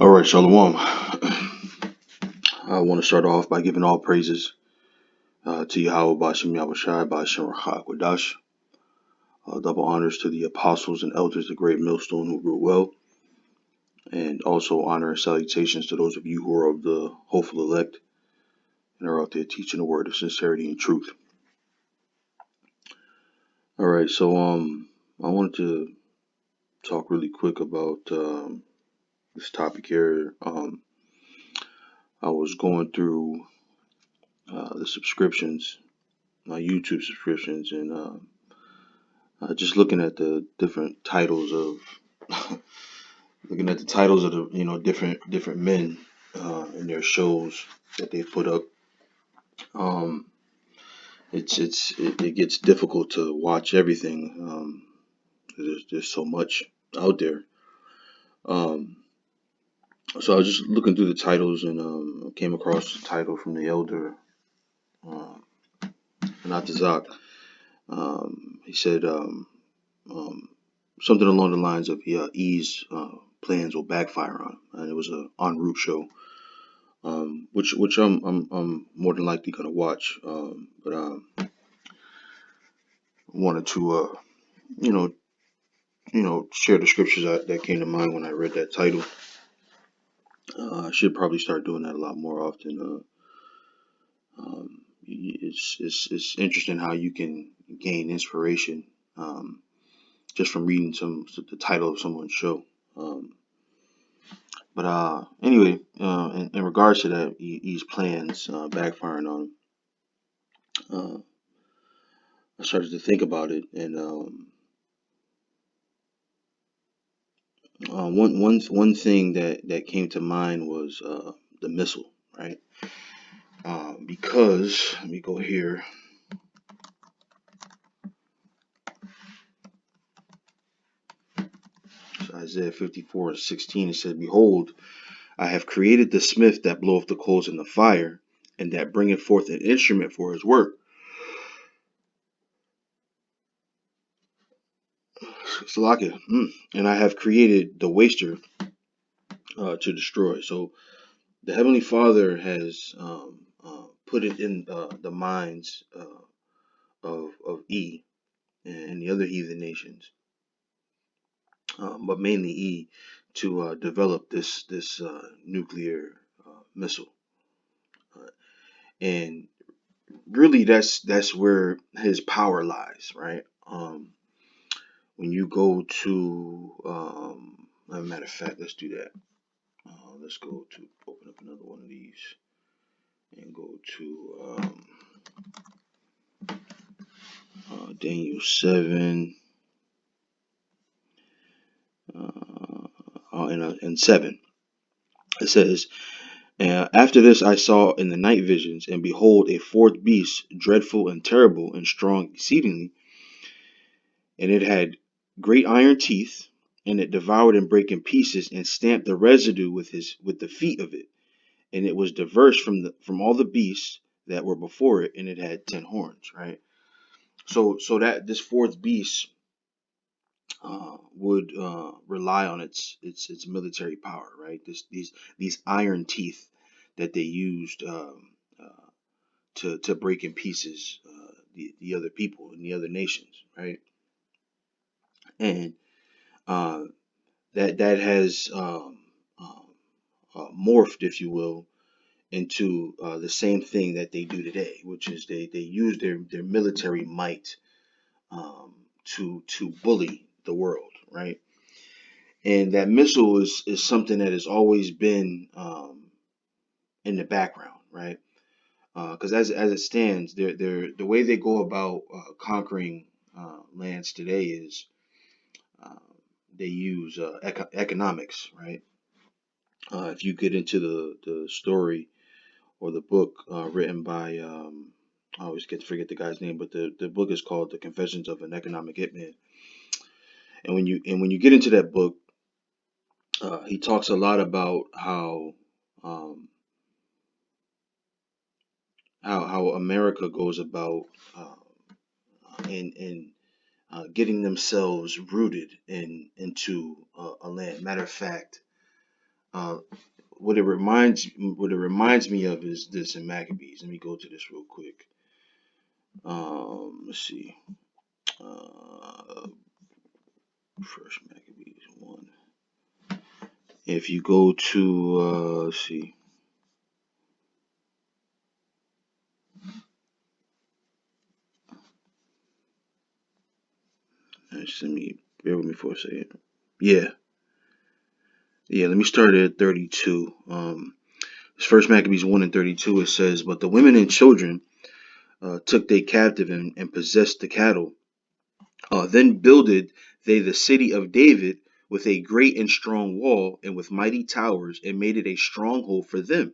All right, Shalom. I want to start off by giving all praises to Yahweh Bashem Yahushai Bashem Rachak Wadash. Double honors to the apostles and elders, the great millstone who rule well, and also honor and salutations to those of you who are of the hopeful elect and are out there teaching the word of sincerity and truth. All right, so I wanted to talk really quick about this topic here. I was going through the subscriptions, my YouTube subscriptions, and just looking at the different titles of looking at the titles of the different men in their shows that they put up. Um, it gets difficult to watch everything. There's so much out there. Um, so I was just looking through the titles and came across the title from the elder Natazak. He said um, something along the lines of E's plans will backfire on him, and it was a en route show. Which I'm more than likely gonna watch. But wanted to you know share the scriptures that came to mind when I read that title. I should probably start doing that a lot more often. It's interesting how you can gain inspiration just from reading the title of someone's show. But anyway, in regards to that, he's plans backfiring on him. I started to think about it, and one thing that came to mind was the missile, right? Because let me go here. So Isaiah 54:16, it said, "Behold, I have created the smith that bloweth the coals in the fire, and that bringeth forth an instrument for his work. Salakia. And I have created the waster to destroy." So the Heavenly Father has put it in the minds of E and the other heathen nations, but mainly E, to develop this nuclear missile, and really that's where his power lies, right? When you go to, as a matter of fact, let's do that. Let's go to open up another one of these and go to Daniel 7 and 7. It says, "After this I saw in the night visions, and behold, a fourth beast, dreadful and terrible and strong exceedingly, and it had great iron teeth, and it devoured and brake in pieces, and stamped the residue with the feet of it. And it was diverse from all the beasts that were before it, and it had 10 horns." Right. So that this fourth beast would rely on its military power, right? These iron teeth that they used to break in pieces the other people and the other nations, right? And uh, that has morphed, if you will, into the same thing that they do today, which is they use their military might to bully the world, right? And that missile is something that has always been in the background, right? Because as it stands, the way they go about conquering lands today is uh, they use economics, right? If you get into the story or the book written by I always forget the guy's name, but the book is called The Confessions of an Economic Hitman. And when you get into that book, he talks a lot about um, how America goes about in getting themselves rooted into a land. Matter of fact, Uh, what it reminds me of is this in Maccabees. Let me go to this real quick. Let's see. Uh, First Maccabees 1. If you go to let's see. Just let me bear with me for a second. Yeah, yeah. Let me start at 32. First Maccabees 1:32. It says, "But the women and children took they captive and possessed the cattle. Then builded they the city of David with a great and strong wall and with mighty towers, and made it a stronghold for them.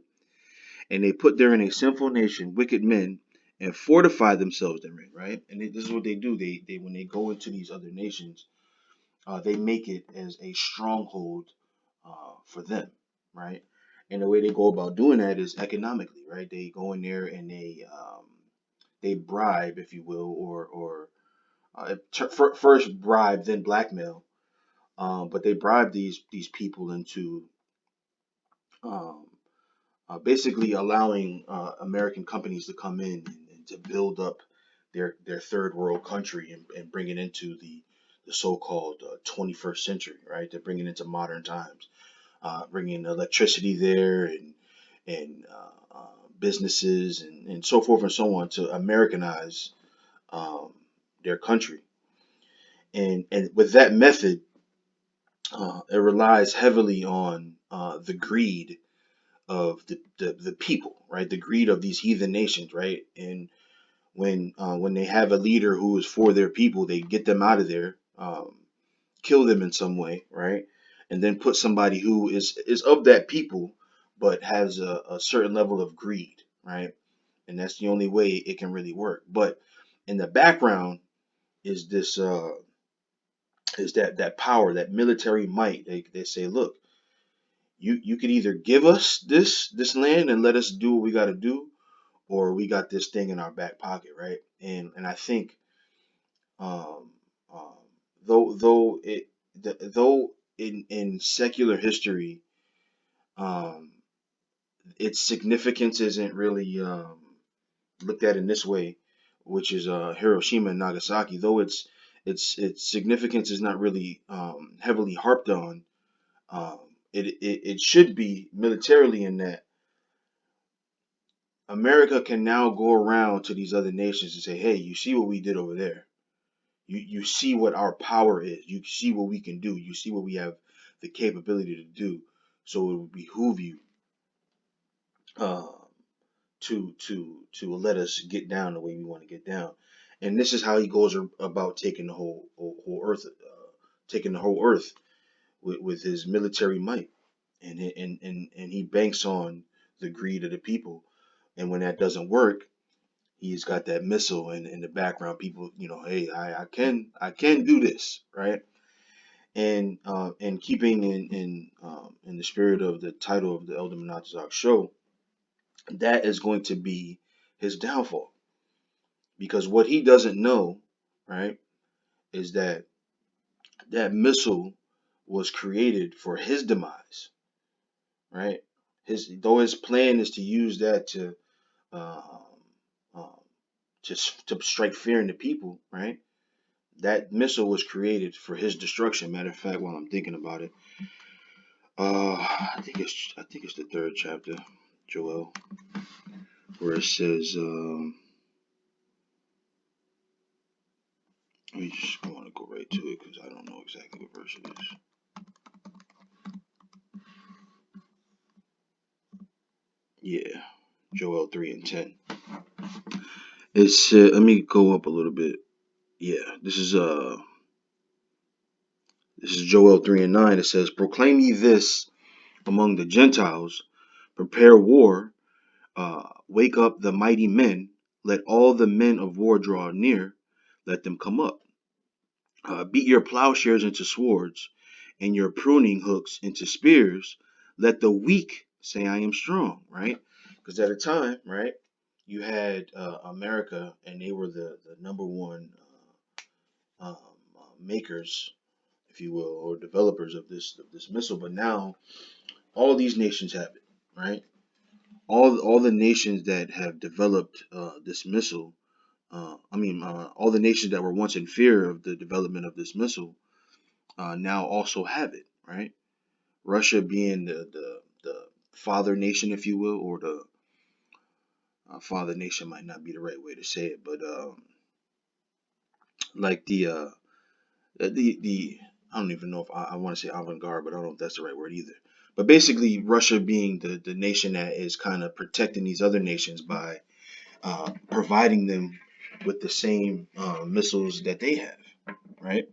And they put therein a sinful nation, wicked men, and fortified themselves therein." Right, and this is what they do. They when they go into these other nations, they make it as a stronghold for them, right? And the way they go about doing that is economically, right? They go in there and they bribe, if you will, or first bribe, then blackmail. But they bribe these people into um, basically allowing American companies to come in and to build up their third world country and bring it into the so-called 21st century, right? They're bringing it into modern times, bringing electricity there and businesses and so forth and so on to Americanize um, their country. And with that method, it relies heavily on the greed of the people, right? The greed of these heathen nations, right? And when they have a leader who is for their people, they get them out of there, kill them in some way, right? And then put somebody who is of that people, but has a certain level of greed, right? And that's the only way it can really work. But in the background is this is that power, that military might. They say, look, you could either give us this land and let us do what we got to do, or we got this thing in our back pocket, right? And I think um, um, though though in secular history, um, its significance isn't really looked at in this way, which is Hiroshima and Nagasaki. Though its significance is not really heavily harped on. Um, it should be militarily in that America can now go around to these other nations and say, "Hey, you see what we did over there? You see what our power is. You see what we can do. You see what we have the capability to do. So it would behoove you uh, to let us get down the way we want to get down." And this is how he goes about taking the whole earth, taking the whole earth with his military might, and he banks on the greed of the people. And when that doesn't work, he's got that missile in the background. People, hey, I can do this, right? And keeping in the spirit of the title of the Elder Monatizak show, that is going to be his downfall, because what he doesn't know, right, is that that missile was created for his demise, right? His plan is to use that um, um, to strike fear into people, right? That missile was created for his destruction. Matter of fact, while I'm thinking about it, I think it's the third chapter, Joel, where it says, I want to go right to it because I don't know exactly what verse it is. Yeah, Joel 3:10. It's let me go up a little bit. Yeah, this is Joel 3:9. It says, "Proclaim ye this among the Gentiles, prepare war, wake up the mighty men, let all the men of war draw near, let them come up. Beat your plowshares into swords, and your pruning hooks into spears. Let the weak say, I am strong," right? Because at a time, right, you had America, and they were the number one makers, if you will, or developers of this missile. But now All these nations have it, right? All the nations that have developed this missile, all the nations that were once in fear of the development of this missile, now also have it, right? Russia being the father nation, if you will, or the father nation might not be the right way to say it, but like the I don't even know if I want to say avant-garde, but I don't know if that's the right word either. But basically, Russia being the nation that is kind of protecting these other nations by providing them with the same missiles that they have, right?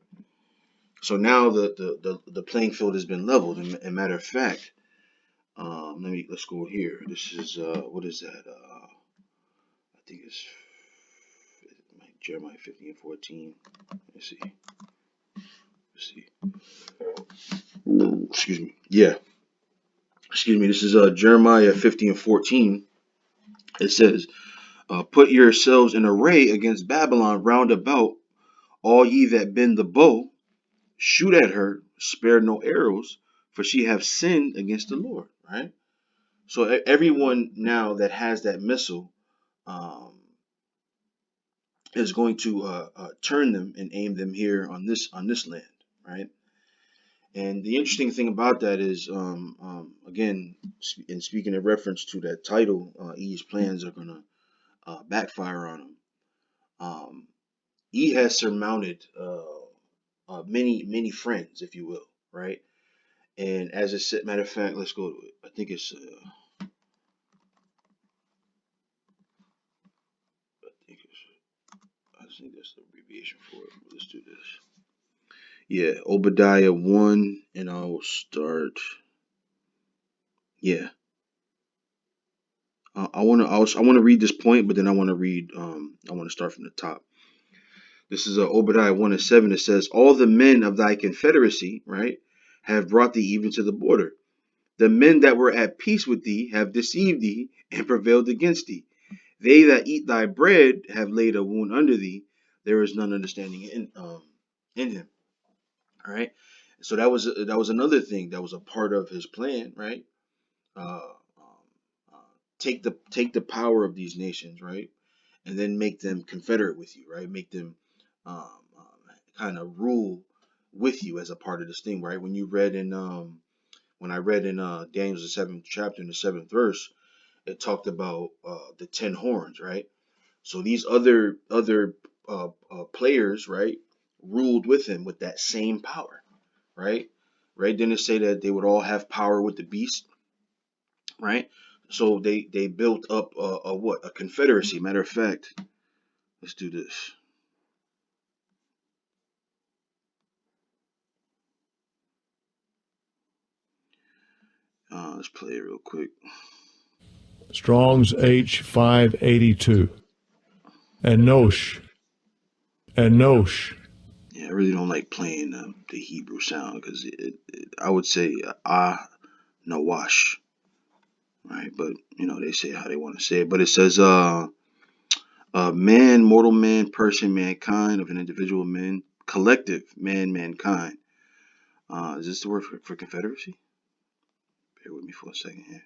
So now the playing field has been leveled. And matter of fact, let's go here. This is what is that? I think it's Jeremiah 15:14. Let's see. Let's see. Ooh, excuse me. Yeah. Excuse me. This is Jeremiah 15:14. It says, "Put yourselves in array against Babylon round about, all ye that bend the bow. Shoot at her, spare no arrows, for she have sinned against the Lord." Right. So everyone now that has that missile um, is going to turn them and aim them here on this land, right? And the interesting thing about that is, again, in speaking in reference to that title, E's plans are going to backfire on him. Um, E has surmounted many friends, if you will, right? And as a matter of fact, let's go to it. I think that's the abbreviation for it. Let's do this. Yeah, Obadiah 1, and I will start. Yeah, I want to read this point, but then I want to start from the top. This is Obadiah 1 and 7. It says, "All the men of thy confederacy, right, have brought thee even to the border. The men that were at peace with thee have deceived thee and prevailed against thee. They that eat thy bread have laid a wound under thee. There is none understanding in him." All right. So that was another thing that was a part of his plan, right? Take the power of these nations, right, and then make them confederate with you, right? Make them kind of rule with you as a part of this thing, right? When I read in Daniel's the seventh chapter in the seventh verse, it talked about the 10 horns, right? So these other players, right, ruled with him with that same power, right? Right? Didn't it say that they would all have power with the beast, right? So they built up a what? A confederacy. Matter of fact, let's do this. Let's play it real quick. Strong's H582. Enosh. Enosh. Yeah, I really don't like playing the Hebrew sound because I would say nawash, right? But they say how they want to say it. But it says man, mortal man, person, mankind, of an individual man, collective man, mankind. Is this the word for confederacy? Bear with me for a second here.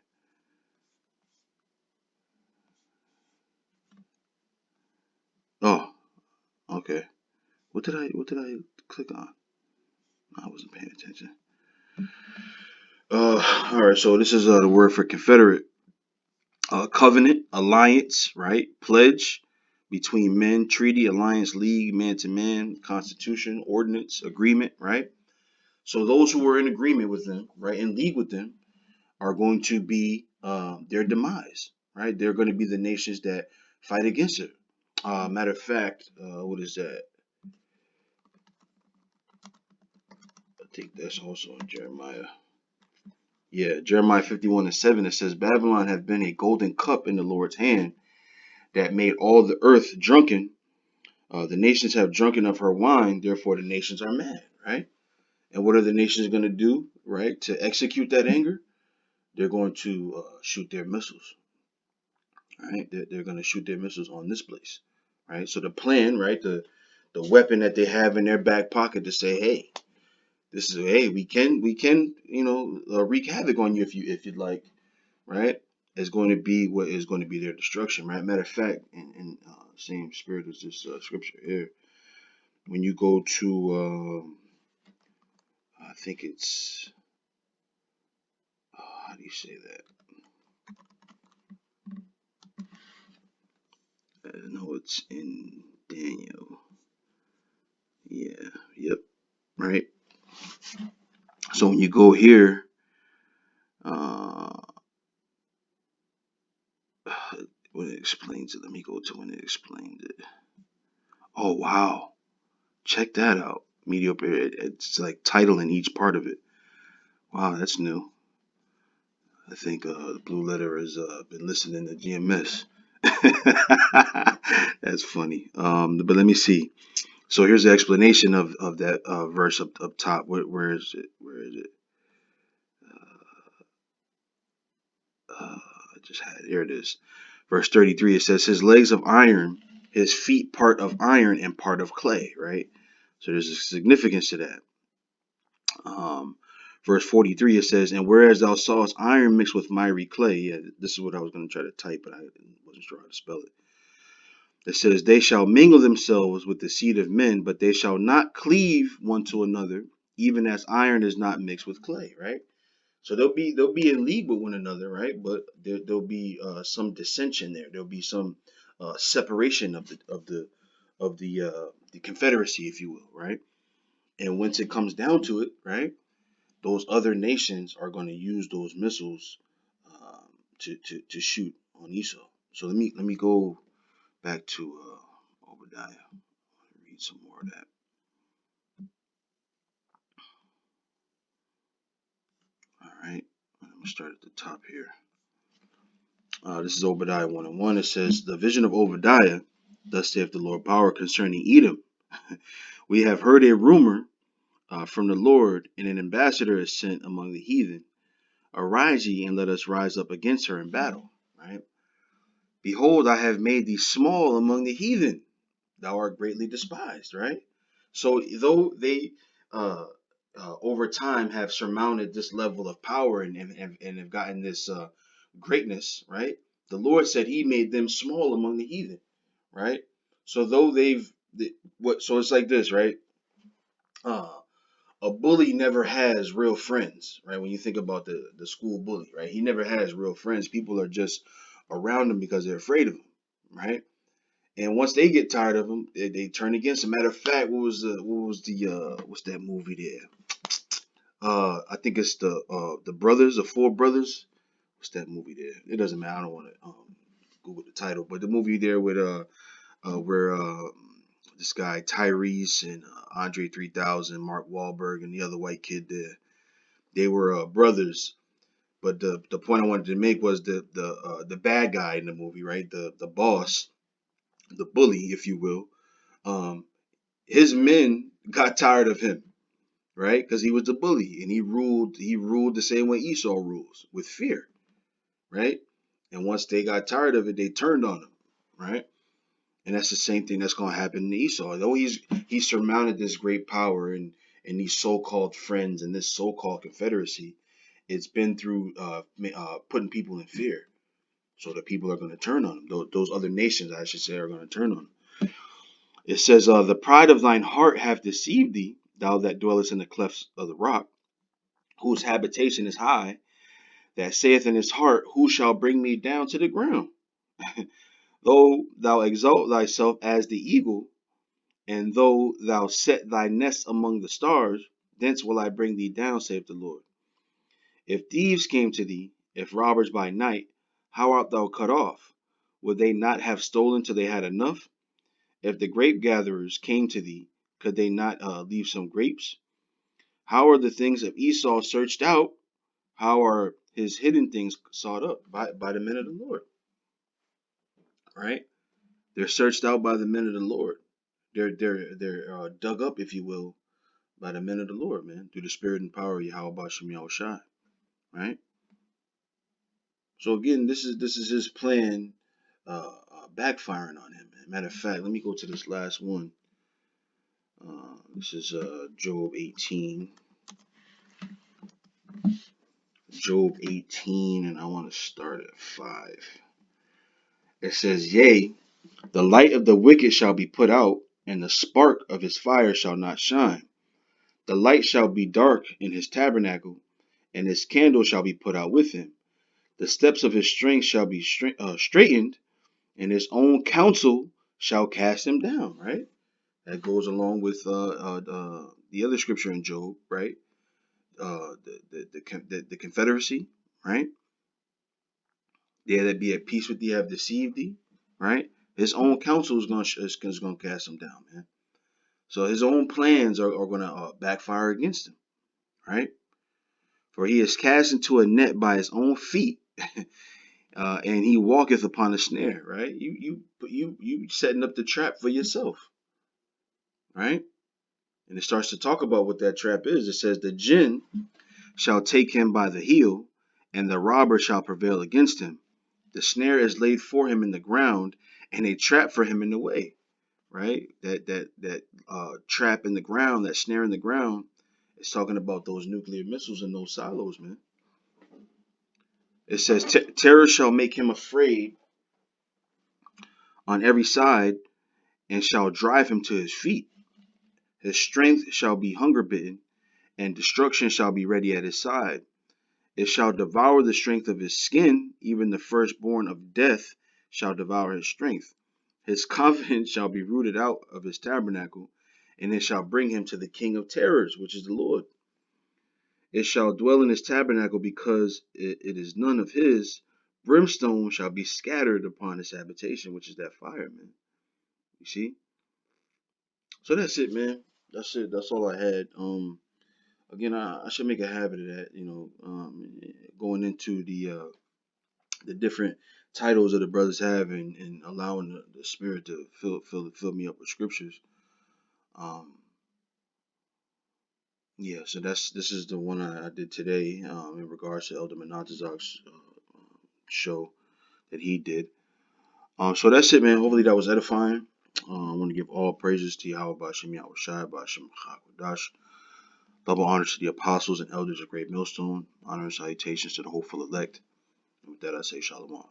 Oh, okay. What did I click on? I wasn't paying attention. All right. So this is the word for confederate. Covenant, alliance, right? Pledge between men, treaty, alliance, league, man to man, constitution, ordinance, agreement, right? So those who were in agreement with them, right, in league with them, are going to be their demise, right? They're going to be the nations that fight against it. Matter of fact, what is that? I think that's also in Jeremiah. Yeah, Jeremiah 51 and 7. It says, "Babylon hath been a golden cup in the Lord's hand that made all the earth drunken. The nations have drunken of her wine, therefore the nations are mad," right? And what are the nations going to do, right, to execute that anger? They're going to shoot their missiles, right? They're going to shoot their missiles on this place, right? So the plan, right, the weapon that they have in their back pocket to say, hey, This is, hey, we can wreak havoc on you if you'd like, right? It's going to be what is going to be their destruction, right? Matter of fact, in same spirit as this scripture here, when you go to I think it's how do you say that? No, it's in Daniel. Yeah, yep, right. So when you go here, uh, when it explains it, let me go to when it explained it. Oh wow, check that out. Mediocre. It's like titling each part of it. Wow, that's new. I think the Blue Letter has been listening to GMS. That's funny. But let me see. So here's the explanation of that verse up top. Where is it? Where is it? I just had it. Here it is. Verse 33. It says, "His legs of iron, his feet part of iron and part of clay." Right. So there's a significance to that. Um, Verse 43, it says, "And whereas thou sawest iron mixed with miry clay," yeah, this is what I was going to try to type, but I wasn't sure how to spell it. It says, "They shall mingle themselves with the seed of men, but they shall not cleave one to another, even as iron is not mixed with clay." Right. So they'll be in league with one another, right? But there'll be some dissension there. There'll be some separation of the confederacy, if you will, right? And once it comes down to it, right, those other nations are going to use those missiles to shoot on Esau. So let me go back to Obadiah. Read some more of that. All right, I'm gonna start at the top here. This is Obadiah 1 and 1. It says, "The vision of Obadiah, thus saith the Lord power concerning Edom. We have heard a rumor from the Lord, and an ambassador is sent among the heathen. Arise ye, and let us rise up against her in battle." Right? "Behold, I have made thee small among the heathen. Thou art greatly despised." Right? So though they over time have surmounted this level of power and have gotten this greatness, right? The Lord said He made them small among the heathen, right? So though so it's like this, right? Uh, a bully never has real friends, right? When you think about the school bully, right? He never has real friends. People are just around him because they're afraid of him, right? And once they get tired of him, they turn against him. Matter of fact, what's that movie there? I think it's the brothers, the four brothers. What's that movie there? It doesn't matter. I don't want to Google the title, but the movie there with where this guy Tyrese and Andre 3000, Mark Wahlberg, and the other white kid there. They were brothers. But the point I wanted to make was the bad guy in the movie, right? The boss, the bully, if you will. Um, his men got tired of him, right? Because he was the bully and he ruled the same way Esau rules, with fear, right? And once they got tired of it, they turned on him, right? And that's the same thing that's going to happen to Esau. Though he's surmounted this great power and these so-called friends and this so-called confederacy, it's been through putting people in fear. So the people are going to turn on him. Those other nations, I should say, are going to turn on him. It says, "The pride of thine heart hath deceived thee, thou that dwellest in the clefts of the rock, whose habitation is high, that saith in his heart, Who shall bring me down to the ground? Though thou exalt thyself as the eagle, and though thou set thy nest among the stars, thence will I bring thee down, saith the Lord. If thieves came to thee, if robbers by night, how art thou cut off? Would they not have stolen till they had enough? If the grape gatherers came to thee, could they not leave some grapes? How are the things of Esau searched out? How are his hidden things sought up by the men of the Lord?" Right? They're searched out by the men of the Lord. They're dug up, if you will, by the men of the Lord, man, through the spirit and power of Yahweh Bashem Yahushai. Right? So again, this is his plan backfiring on him. Man. Matter of fact, let me go to this last one. This is Job 18. Job 18, and I want to start at 5. It says, Yea, the light of the wicked shall be put out, and the spark of his fire shall not shine. The light shall be dark in his tabernacle, and his candle shall be put out with him. The steps of his strength shall be straightened, and his own counsel shall cast him down. Right? That goes along with the other scripture in Job, right? The confederacy, right? They that be at peace with thee have deceived thee, right? His own counsel is going to cast him down, man. So his own plans are going to backfire against him, right? For he is cast into a net by his own feet, and he walketh upon a snare, right? You setting up the trap for yourself, right? And it starts to talk about what that trap is. It says the jinn shall take him by the heel, and the robber shall prevail against him. The snare is laid for him in the ground, and a trap for him in the way. Right? That trap in the ground, that snare in the ground, is talking about those nuclear missiles in those silos, man. It says terror shall make him afraid on every side, and shall drive him to his feet. His strength shall be hunger bitten, and destruction shall be ready at his side. It shall devour the strength of his skin, even the firstborn of death shall devour his strength. His confidence shall be rooted out of his tabernacle, and it shall bring him to the King of terrors, which is the Lord. It shall dwell in his tabernacle because it is none of his. Brimstone shall be scattered upon his habitation, which is that fire, man. You see? So that's it, man. That's it. That's all I had. Again, I should make a habit of that, going into the different titles that the brothers have, and allowing the spirit to fill me up with scriptures. Um, yeah, so this is the one I did today, in regards to Elder Monatazak's show that he did. So that's it, man. Hopefully that was edifying. I want to give all praises to Yahweh Bashim Yahweh Shai Bashim Chakwadash. Double honors to the apostles and elders of Great Millstone. Honor and salutations to the hopeful elect. And with that, I say Shalom.